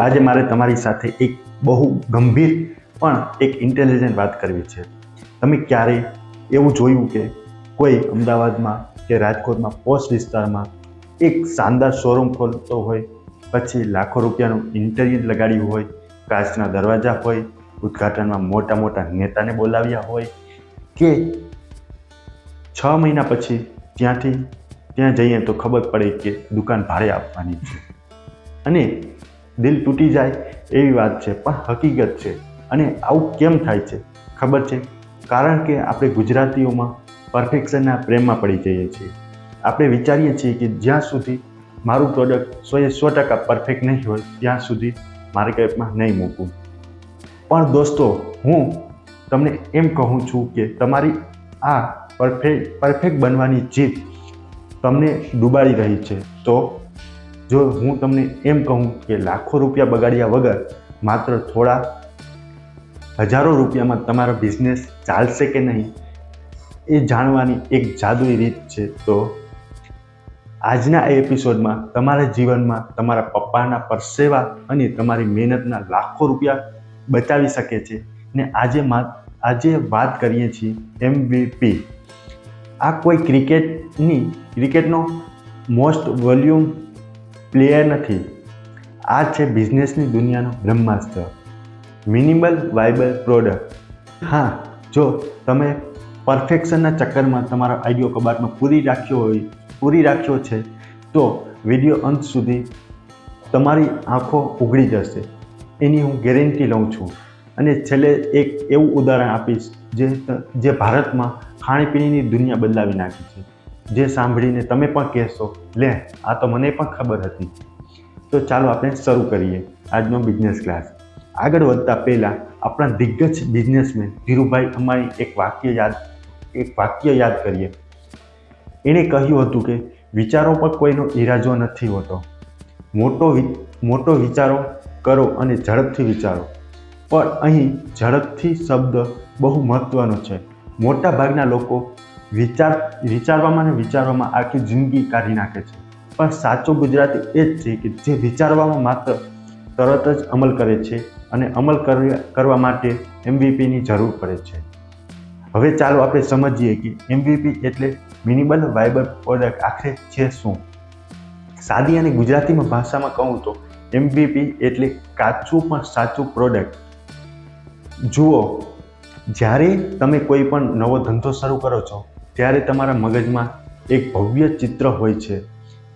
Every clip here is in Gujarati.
આજે મારે તમારી સાથે એક બહુ ગંભીર પણ એક ઇન્ટેલિજન્ટ વાત કરવી છે. તમે ક્યારેય એવું જોયું કે કોઈ અમદાવાદમાં કે રાજકોટમાં પોશ વિસ્તારમાં એક શાનદાર શોરૂમ ખોલતો હોય, પછી લાખો રૂપિયાનું ઇન્ટેરિયર લગાડ્યું હોય, કાચના દરવાજા હોય, ઉદ્ઘાટનમાં મોટા મોટા નેતાને બોલાવ્યા હોય, કે 6 મહિના પછી ત્યાં જઈએ તો ખબર પડે કે દુકાન ભાડે આપવાની છે અને દિલ તૂટી જાય એવી વાત છે, પણ હકીકત છે. અને આવું કેમ થાય છે ખબર છે? કારણ કે આપણે ગુજરાતીઓમાં પરફેક્શનના પ્રેમમાં પડી જઈએ છીએ. આપણે વિચારીએ છીએ કે જ્યાં સુધી મારું પ્રોડક્ટ 100% પરફેક્ટ નહીં હોય ત્યાં સુધી માર્કેટમાં નહીં મૂકું. પણ દોસ્તો, હું તમને એમ કહું છું કે તમારી આ પરફેક્ટ બનવાની જીદ તમને ડૂબાડી રહી છે. તો જો હું તમને એમ કહું કે લાખો રૂપિયા બગાડ્યા વગર માત્ર થોડા હજારો રૂપિયામાં તમારો બિઝનેસ ચાલશે કે નહીં એ જાણવાની એક જાદુઈ રીત છે. તો આજના આ એપિસોડમાં તમારા જીવનમાં તમારા પપ્પાના પરસેવા અને તમારી મહેનતના લાખો રૂપિયા બચાવી શકે છે. ને આજે વાત કરીએ છીએ MVP. આ કોઈ ક્રિકેટનો મોસ્ટ વોલ્યુમ પ્લેયર નથી. આ છે બિઝનેસની દુનિયાનો બ્રહ્માસ્ત્ર, મિનિમલ વાયબલ પ્રોડક્ટ. હા, જો તમે પરફેક્શનના ચક્કરમાં તમારો આઈડિયો કબાટમાં પૂરી રાખ્યો છે તો વિડીયો અંત સુધી તમારી આંખો ઉઘડી જશે, એની હું ગેરંટી લઉં છું. અને છેલ્લે એક એવું ઉદાહરણ આપીશ જે ભારતમાં ખાણીપીણીની દુનિયા બદલાવી નાખી છે, જે સાંભળીને તમે પણ કહેશો, લે આ તો મને પણ ખબર હતી. તો ચાલો આપણે શરૂ કરીએ આજનો બિઝનેસ ક્લાસ. આગળ વધતા પહેલાં આપણા દિગ્ગજ બિઝનેસમેન ધીરુભાઈ અંબાણી એક વાક્ય યાદ કરીએ. એણે કહ્યું હતું કે વિચારો પર કોઈનો ઈરાજો નથી હોતો. મોટો વિચારો કરો અને ઝડપથી વિચારો. પણ અહીં ઝડપથી શબ્દ બહુ મહત્વનો છે. મોટા ભાગના લોકો વિચારવામાં આખી જિંદગી કાઢી નાખે છે. પણ સાચો ગુજરાતી એ જ છે કે જે વિચારવામાં માત્ર તરત જ અમલ કરે છે, અને અમલ કરવા માટે MVPની જરૂર પડે છે. હવે ચાલો આપણે સમજીએ કે MVP એટલે મિનિમલ વાયબલ પ્રોડક્ટ આખરે છે શું. સાદી અને ગુજરાતીમાં ભાષામાં કહું તો MVP એટલે કાચું પણ સાચું પ્રોડક્ટ. જુઓ, જ્યારે તમે કોઈ પણ નવો ધંધો શરૂ કરો છો ત્યારે તમારા મગજમાં એક ભવ્ય ચિત્ર હોય છે.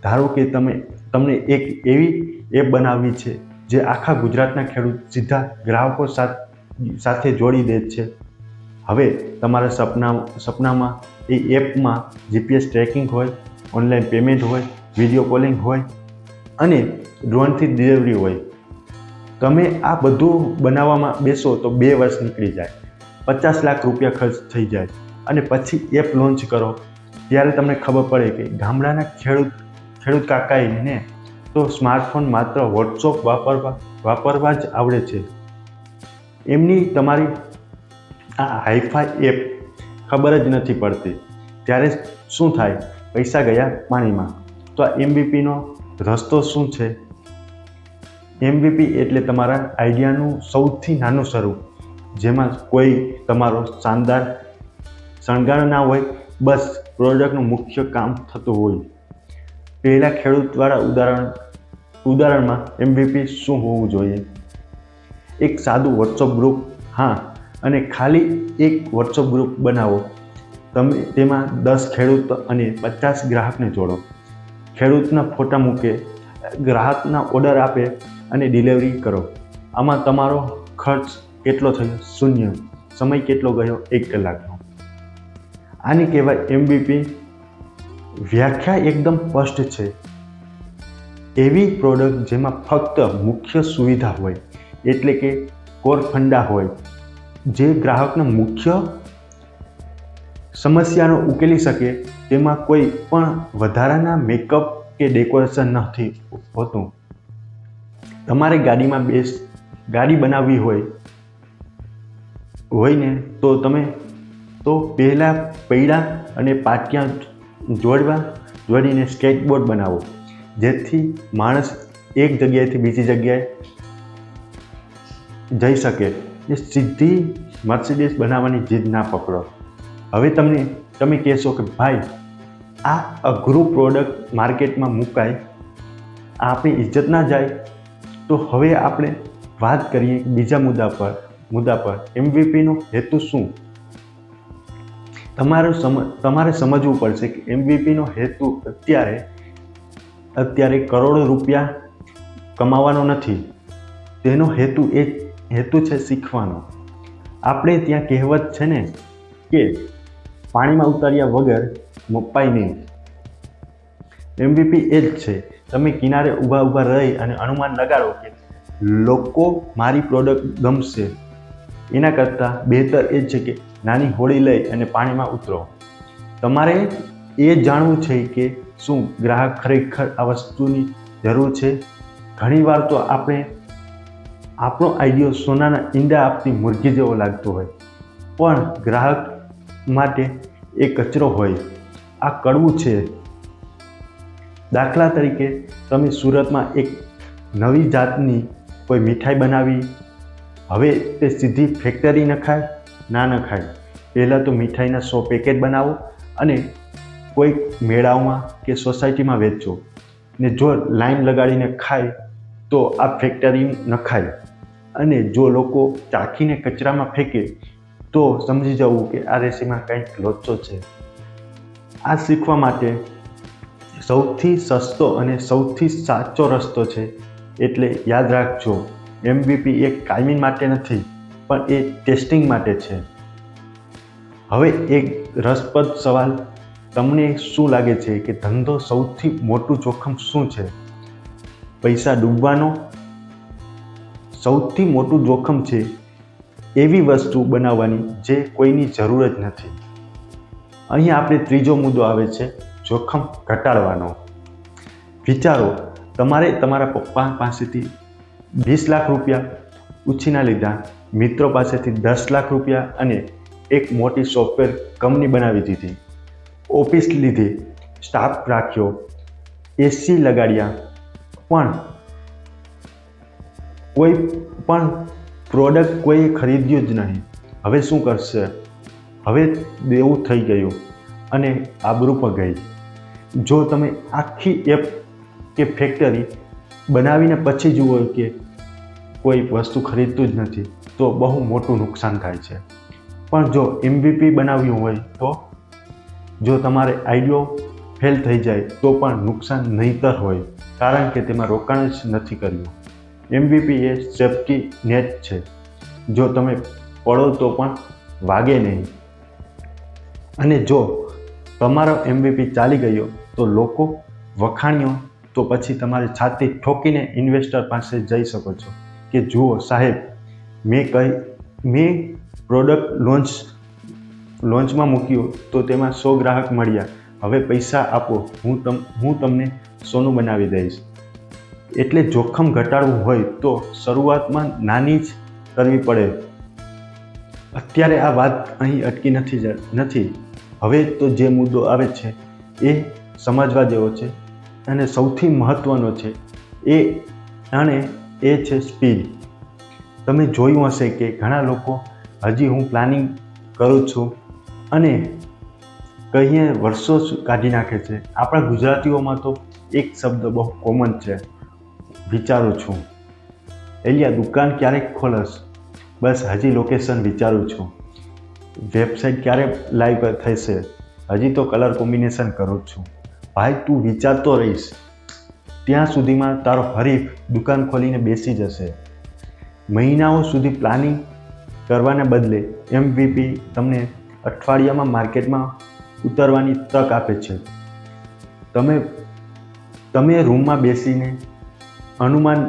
ધારો કે તમને એક એવી એપ બનાવવી છે જે આખા ગુજરાતના ખેડૂત સીધા ગ્રાહકો સાથે જોડી દે છે. હવે તમારા સપનામાં એ એપમાં GPS ટ્રેકિંગ હોય, ઓનલાઈન પેમેન્ટ હોય, વિડીયો કોલિંગ હોય અને ડ્રોનથી ડિલિવરી હોય. તમે આ બધું બનાવવામાં બેસો તો 2 વર્ષ નીકળી જાય, 50 લાખ રૂપિયા ખર્ચ થઈ જાય. અને પછી એપ લોન્ચ કરો ત્યારે તમને ખબર પડે કે ગામડાના ખેડૂત કાકાને તો સ્માર્ટફોન માત્ર વોટ્સઅપ વાપરવા જ આવડે છે. એમની તમારી આ હાઈફાઈ એપ ખબર જ નથી પડતી. ત્યારે શું થાય? પૈસા ગયા પાણીમાં. તો આ MVPનો રસ્તો શું છે? MVP એટલે તમારા આઈડિયાનું સૌથી નાનું સ્વરૂપ, જેમાં કોઈ તમારો શાનદાર શણગાર ના હોય, બસ પ્રોડક્ટનું મુખ્ય કામ થતું હોય. પહેલાં ખેડૂતવાળા ઉદાહરણમાં MVP શું હોવું જોઈએ? એક સાદું વોટ્સઅપ ગ્રુપ. હા, અને ખાલી એક વોટ્સઅપ ગ્રુપ બનાવો. તમે તેમાં 10 ખેડૂત અને 50 ગ્રાહકને જોડો. ખેડૂતના ફોટા મૂકે, ગ્રાહકના ઓર્ડર આપે અને ડિલિવરી કરો. આમાં તમારો ખર્ચ કેટલો થયો? 0. સમય કેટલો ગયો? 1 કલાકનો. આની કહેવાય MVP. વ્યાખ્યા એકદમ સ્પષ્ટ છે. એવી પ્રોડક્ટ જેમાં ફક્ત મુખ્ય સુવિધા હોય, એટલે કે કોર ફંડા હોય, જે ગ્રાહકના મુખ્ય સમસ્યાનો ઉકેલી શકે. તેમાં કોઈ પણ વધારાના મેકઅપ કે ડેકોરેશન નથી હોતું. તમારે ગાડી બનાવવી હોય ને તો પહેલાં પૈડા અને પાટિયા જોડીને સ્કેટબોર્ડ બનાવો, જેથી માણસ એક જગ્યાએથી બીજી જગ્યાએ જઈ શકે એ સીધી મર્સિડીઝ બનાવવાની જીદ ના પકડો. હવે તમે કહેશો કે ભાઈ આ અઘરું પ્રોડક્ટ માર્કેટમાં મુકાય, આપણી ઇજ્જત ના જાય. તો હવે આપણે વાત કરીએ બીજા મુદ્દા પર એમવીપીનો હેતુ શું. તમારે સમજવું પડશે કે એમવીપીનો હેતુ અત્યારે કરોડો રૂપિયા કમાવાનો નથી. તેનો હેતુ છે શીખવાનો. આપણે ત્યાં કહેવત છે ને કે પાણીમાં ઉતાર્યા વગર મપાય નહીં. એમવીપી એ જ છે. તમે કિનારે ઊભા રહી અને અનુમાન લગાડો કે લોકો મારી પ્રોડક્ટ ગમશે, એના કરતાં બહેતર એ છે કે નાની હોડી લઈ અને પાણીમાં ઉતરો. તમારે એ જાણવું છે કે શું ગ્રાહક ખરેખર આ વસ્તુની જરૂર છે. ઘણીવાર તો આપણો આઈડિયો સોનાના ઈંડા આપતી મુરગી જેવો લાગતો હોય, પણ ગ્રાહક માટે એ કચરો હોય. આ કડવું છે. દાખલા તરીકે તમે સુરતમાં એક નવી જાતની કોઈ મીઠાઈ બનાવી. હવે તે સીધી ફેક્ટરી નખાય? ના નખાય. પહેલાં તો મીઠાઈના 100 પેકેટ બનાવો અને કોઈ મેળાઓમાં કે સોસાયટીમાં વેચો, ને જો લાઈન લગાડીને ખાય તો આ ફેક્ટરી નખાય. અને જો લોકો ચાખીને કચરામાં ફેંકે તો સમજી જવું કે આ રેસીમાં કંઈક લોચો છે. આ શીખવા માટે સૌથી સસ્તો અને સૌથી સાચો રસ્તો છે. એટલે યાદ રાખજો, એમવીપી એ કાયમી માટે નથી, પણ એ ટેસ્ટિંગ માટે છે. હવે એક રસપ્રદ સવાલ, તમને શું લાગે છે કે ધંધો સૌથી મોટું જોખમ શું છે? પૈસા ડૂબવાનો? સૌથી મોટું જોખમ છે એવી વસ્તુ બનાવવાની જે કોઈની જરૂર જ નથી. અહીં આપણે ત્રીજો મુદ્દો આવે છે, જોખમ ઘટાડવાનો. વિચારો, તમારે તમારા પપ્પા પાસેથી 20 લાખ રૂપિયા ઉછીના લીધા, મિત્રો પાસેથી 10 લાખ રૂપિયા અને એક મોટી સોફ્ટવેર કંપની બનાવી દીધી, ઓફિસ લીધી, સ્ટાફ રાખ્યો, એસી લગાડ્યા, પણ કોઈ પણ પ્રોડક્ટ કોઈએ ખરીદ્યું જ નહીં. હવે શું કરશે? હવે દેવું થઈ ગયું અને આબરૂ પર ગઈ. જો તમે આખી એપ કે ફેક્ટરી બનાવીને પછી જુઓ કે કોઈ વસ્તુ ખરીદતું જ નથી તો બહુ મોટું નુકસાન થાય છે. પણ જો એમવીપી બનાવ્યું હોય તો જો તમારે આઈડિયો ફેલ થઈ જાય તો પણ નુકસાન નહીંતર હોય, કારણ કે તેમાં રોકાણ જ નથી કર્યું. એમવીપી એ સેફ્ટી નેટ છે. જો તમે પડો તો પણ વાગે નહીં. અને જો તમારો એમવીપી ચાલી ગયો તો લોકો વખાણ્યો તો પછી તમારે છાતી ઠોકીને ઇન્વેસ્ટર પાસે જઈ શકો છો કે જુઓ સાહેબ, મેં પ્રોડક્ટ લોન્ચમાં મૂક્યું તો તેમાં 100 ગ્રાહક મળ્યા. હવે પૈસા આપો, હું તમને સોનું બનાવી દઈશ. એટલે જોખમ ઘટાડવું હોય તો શરૂઆતમાં નાની જ કરવી પડે. અત્યારે આ વાત અહીં અટકી નથી. હવે તો જે મુદ્દો આવે છે એ સમજવા જેવો છે અને સૌથી મહત્ત્વનો છે એ છે સ્પીડ. તમે જોયું હશે કે ઘણા લોકો હજી હું પ્લાનિંગ કરું છું અને કહીએ વર્ષો કાઢી નાખે છે. આપણા ગુજરાતીઓમાં તો એક શબ્દ બહુ કોમન છે, વિચારું છું. એલિયા દુકાન ક્યારેક ખોલશ? બસ હજી લોકેશન વિચારું છું. વેબસાઇટ ક્યારે લાઈવ થશે? હજી તો કલર કોમ્બિનેશન કરું છું. ભાઈ તું વિચારતો રહીશ ત્યાં સુધીમાં તારો હરીફ દુકાન ખોલીને બેસી જશે. મહિનાઓ સુધી પ્લાનિંગ કરવાને બદલે એમવીપી તમને અઠવાડિયામાં માર્કેટમાં ઉતરવાની તક આપે છે. તમે રૂમમાં બેસીને અનુમાન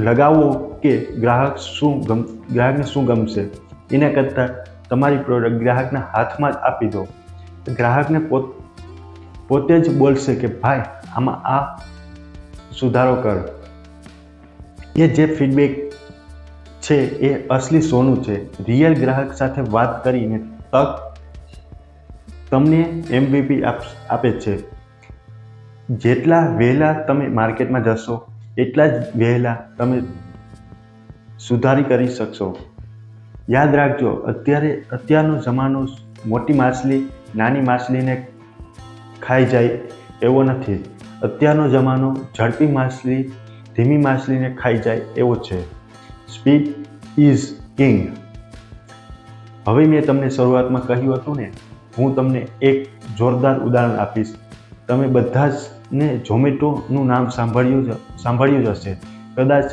લગાવો કે ગ્રાહકને શું ગમશે. એના કરતાં તમારી પ્રોડક્ટ ગ્રાહકના હાથમાં જ આપી દો. ગ્રાહકને પોતે જ બોલશે કે ભાઈ આમાં આ સુધારો કર. એ જે ફીડબેક છે એ અસલી સોનું છે. રિયલ ગ્રાહક સાથે વાત કરીને તમને એમવીપી આપે છે. જેટલા વહેલા તમે માર્કેટમાં જશો એટલા જ વહેલા તમે સુધારી કરી શકશો. યાદ રાખજો, અત્યારનો જમાનો મોટી માછલી નાની માછલીને ખાઈ જાય એવો નથી. અત્યારનો જમાનો ઝડપી માછલી ધીમી માછલીને ખાઈ જાય એવો છે. Speed is king. હવે મેં તમને શરૂઆતમાં કહ્યું હતું ને, હું તમને એક જોરદાર ઉદાહરણ આપીશ. તમે બધા જ ને ઝોમેટોનું નામ સાંભળ્યું જ હશે. કદાચ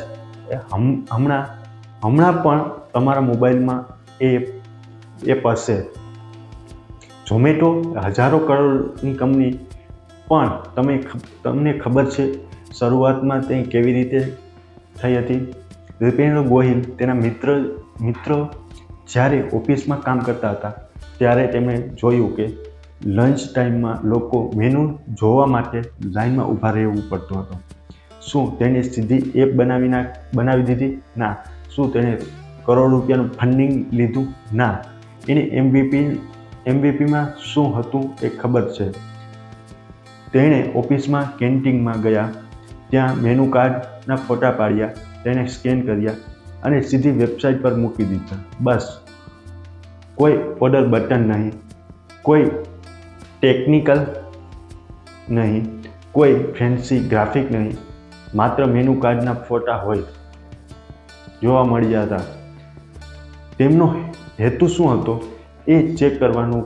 હમણાં પણ તમારા મોબાઈલમાં એ એપ હશે. ઝોમેટો હજારો કરોડની કંપની, પણ તમને ખબર છે શરૂઆતમાં તે કેવી રીતે થઈ હતી? દીપેન્દ્ર ગોહિલ તેના મિત્ર જ્યારે ઓફિસમાં કામ કરતા હતા ત્યારે તેમણે જોયું કે લંચ ટાઈમમાં લોકો મેનુ જોવા માટે લાઈનમાં ઊભા રહેવું પડતું હતું. શું તેણે સીધી એપ બનાવી દીધી? ના. શું તેણે કરોડ રૂપિયાનું ફંડિંગ લીધું? ના. એને એમવીપીમાં શું હતું એ ખબર છે. તેણે ઓફિસમાં કેન્ટીનમાં ગયા, ત્યાં મેનુ કાર્ડના ફોટા પાડ્યા, તેને સ્કેન કર્યા અને સીધી વેબસાઇટ પર મૂકી દીધા. બસ. કોઈ ઓર્ડર બટન નહીં, કોઈ ટેકનિકલ નહીં, કોઈ ફેન્સી ગ્રાફિક નહીં, માત્ર મેનુ કાર્ડના ફોટા હોય જોવા મળ્યા હતા. તેમનો હેતુ શું હતો? એ ચેક કરવાનું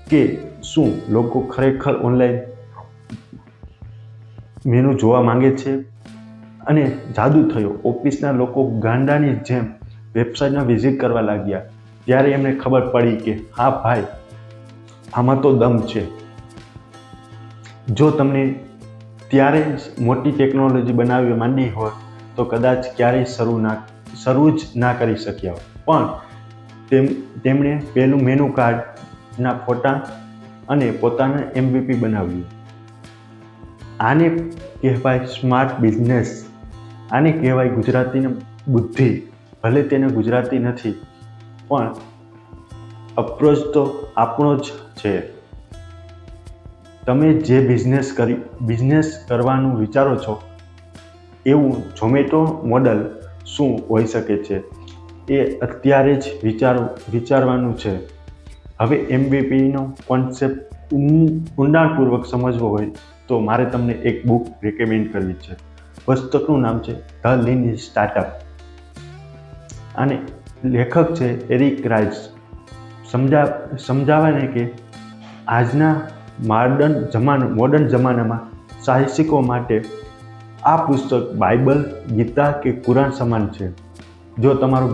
કે શું લોકો ખરેખર ઓનલાઈન મેનુ જોવા માંગે છે. અને જાદુ થયો. ઓફિસના લોકો ગાંડાની જેમ વેબસાઇટમાં વિઝિટ કરવા લાગ્યા. ત્યારે એમને ખબર પડી કે હા ભાઈ, આમાં તો દમ છે. જો તમને ત્યારે મોટી ટેકનોલોજી બનાવવી માંડી હોય તો કદાચ ક્યારેય શરૂ જ ના કરી શક્યા હોય. પણ તેમણે પહેલું મેનુ કાર્ડના ફોટા અને પોતાના MVP બનાવ્યું. આને કહેવાય સ્માર્ટ બિઝનેસ. આને કહેવાય ગુજરાતીની બુદ્ધિ. ભલે તેને ગુજરાતી નથી, પણ અપ્રોચ તો આપણો જ છે. તમે જે બિઝનેસ કરવાનું વિચારો છો એવું ઝોમેટો મોડલ શું હોઈ શકે છે એ અત્યારે જ વિચારવાનું છે. હવે MVPનો કોન્સેપ્ટ ઊંડાણપૂર્વક સમજવો હોય તો મારે તમને એક બુક રેકમેન્ડ કરવી છે. પુસ્તકનું નામ છે ધ લીન સ્ટાર્ટઅપ અને લેખક છે એરિક રાઇસ. સમજાવે ને કે આજના મોડર્ન જમાનામાં સાહસિકો માટે આ પુસ્તક બાઇબલ, ગીતા કે કુરાન સમાન છે. જો તમારું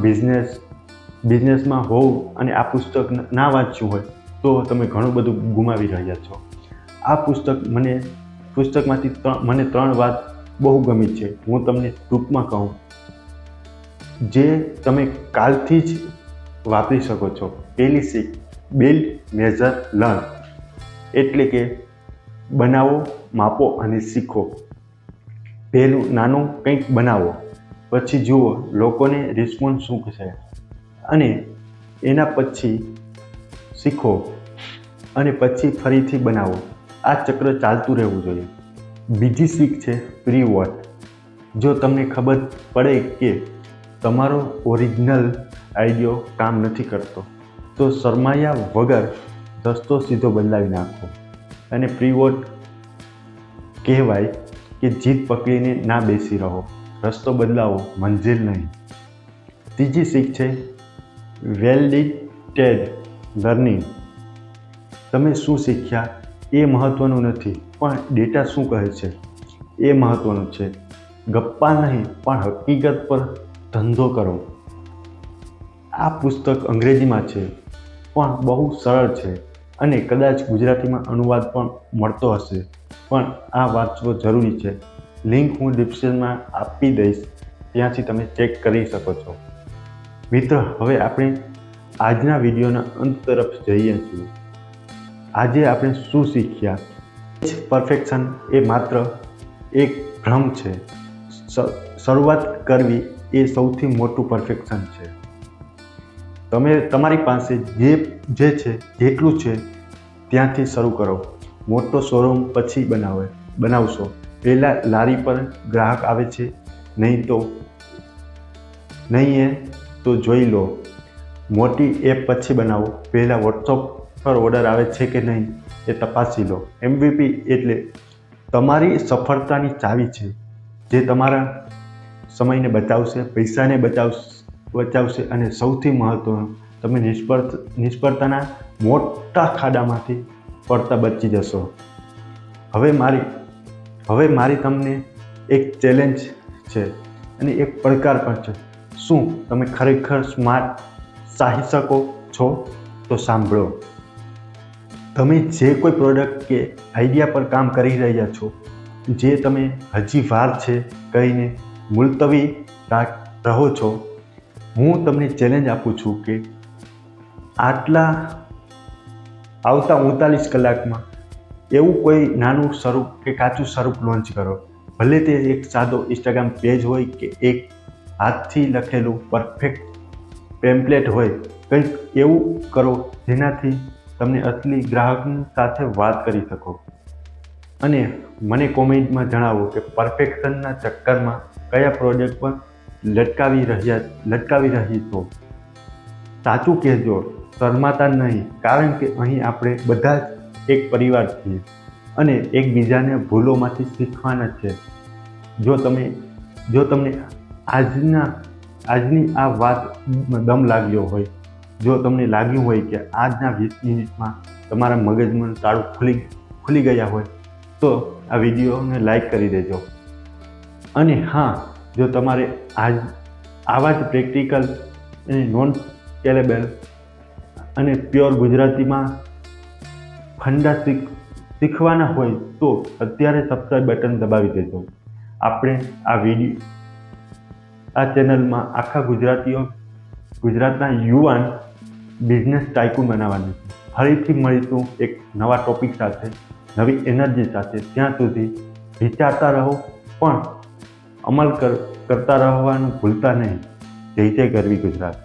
બિઝનેસમાં હોવ અને આ પુસ્તક ના વાંચ્યું હોય તો તમે ઘણું બધું ગુમાવી રહ્યા છો. આ પુસ્તકમાંથી મને 3 વાત બહુ ગમી છે. હું તમને ટૂંકમાં કહું, જે તમે કાલથી જ વાપરી શકો છો. પહેલી શીખ, બિલ્ડ, મેઝર, લર્ન. એટલે કે બનાવો, માપો અને શીખો. પહેલું નાનું કંઈક બનાવો, પછી જુઓ લોકોને રિસ્પોન્સ શું છે અને એના પછી શીખો અને પછી ફરીથી બનાવો. આ ચક્ર ચાલતું રહેવું જોઈએ. બીજી શીખ છે પ્રી-વોટ. જો તમને ખબર પડે કે તમારો ઓરિજિનલ આઈડિયો કામ નથી કરતો તો શરમાયા વગર રસ્તો સીધો બદલાવી નાખો. અને પ્રી-વોટ કહેવાય કે જીત પકડીને ના બેસી રહો, રસ્તો બદલાવો, મંજિલ નહીં. ત્રીજી શીખ છે વેલિડેટેડ લર્નિંગ. તમે શું શીખ્યા એ મહત્ત્વનું નથી, પણ ડેટા શું કહે છે એ મહત્ત્વનું છે. ગપ્પા નહીં પણ હકીકત પર ધંધો કરો. આ પુસ્તક અંગ્રેજીમાં છે પણ બહુ સરળ છે અને કદાચ ગુજરાતીમાં અનુવાદ પણ મળતો હશે, પણ આ વાંચવો જરૂરી છે. લિંક હું ડિસ્ક્રિપ્શનમાં આપી દઈશ, ત્યાંથી તમે ચેક કરી શકો છો. મિત્ર, હવે આપણે આજના વિડીયોના અંત તરફ જઈએ છીએ. આજે આપણે શું શીખ્યા? પરફેક્શન એ માત્ર એક ભ્રમ છે. શરૂઆત કરવી એ સૌથી મોટું પરફેક્શન છે. તમારી પાસે જે છે જેટલું છે ત્યાંથી શરૂ કરો. મોટો શોરૂમ પછી બનાવશો. પહેલાં લારી પર ગ્રાહક આવે છે, નહીં તો નહીં એ તો જોઈ લો. મોટી એપ પછી બનાવો, પહેલાં વોટ્સઅપ પર ઓર્ડર આવે છે કે નહીં એ તપાસી લો. MVP એટલે તમારી સફળતાની ચાવી છે, જે તમારા સમયને બચાવશે, પૈસાને બચાવશે અને સૌથી મહત્ત્વનું, તમે નિષ્ફળતાના મોટા ખાડામાંથી પડતા બચી જશો. હવે મારી તમને એક ચેલેન્જ છે અને એક પડકાર પણ છે. શું તમે ખરેખર સ્માર્ટ શાહી શકો છો? તો સાંભળો. તમે જે કોઈ પ્રોડક્ટ કે આઈડિયા પર કામ કરી રહ્યા છો, જે તમે હજી વાર છે કહીને મુલતવી રહો છો, હું તમને ચેલેન્જ આપું છું કે આવતા 39 કલાકમાં એવું કોઈ નાનું સ્વરૂપ કે કાચું સ્વરૂપ લોન્ચ કરો. ભલે તે એક સાદો ઇન્સ્ટાગ્રામ પેજ હોય કે એક હાથથી લખેલું પરફેક્ટ ટેમ્પલેટ હોય. કંઈક એવું કરો જેનાથી તમને અસલી ગ્રાહકની સાથે વાત કરી શકો. અને મને કોમેન્ટમાં જણાવો કે પરફેક્શનના ચક્કરમાં કયા પ્રોજેક્ટ પર લટકાવી રહી છો. સાચું કહેજો, શરમાતા નહીં, કારણ કે અહીં આપણે બધા જ એક પરિવાર છીએ અને એકબીજાને ભૂલોમાંથી શીખવાના છે. જો તમને આજની આ વાત દમ લાગ્યો હોય, જો તમને લાગ્યું હોય કે આજના 20 મિનિટમાં તમારા મગજમાં તાળું ખુલી ગયા હોય, તો આ વિડીયોને લાઈક કરી દેજો. અને હા, જો તમારે આવા જ પ્રેક્ટિકલ અને નોન સ્કેલેબલ અને પ્યોર ગુજરાતીમાં ફંડા શીખવાના હોય તો અત્યારે સબસ્ક્રાઈબ બટન દબાવી દેજો. આપણે આ ચેનલમાં આખા ગુજરાતના યુવાન બિઝનેસ ટાઇકૂન બનાવવાનું છે. ફરીથી મળીશું એક નવા ટોપિક સાથે, નવી એનર્જી સાથે. ત્યાં સુધી વિચારતા રહો પણ અમલ કરતા રહેવાનું ભૂલતા નહીં. જય જય ગરવી ગુજરાત.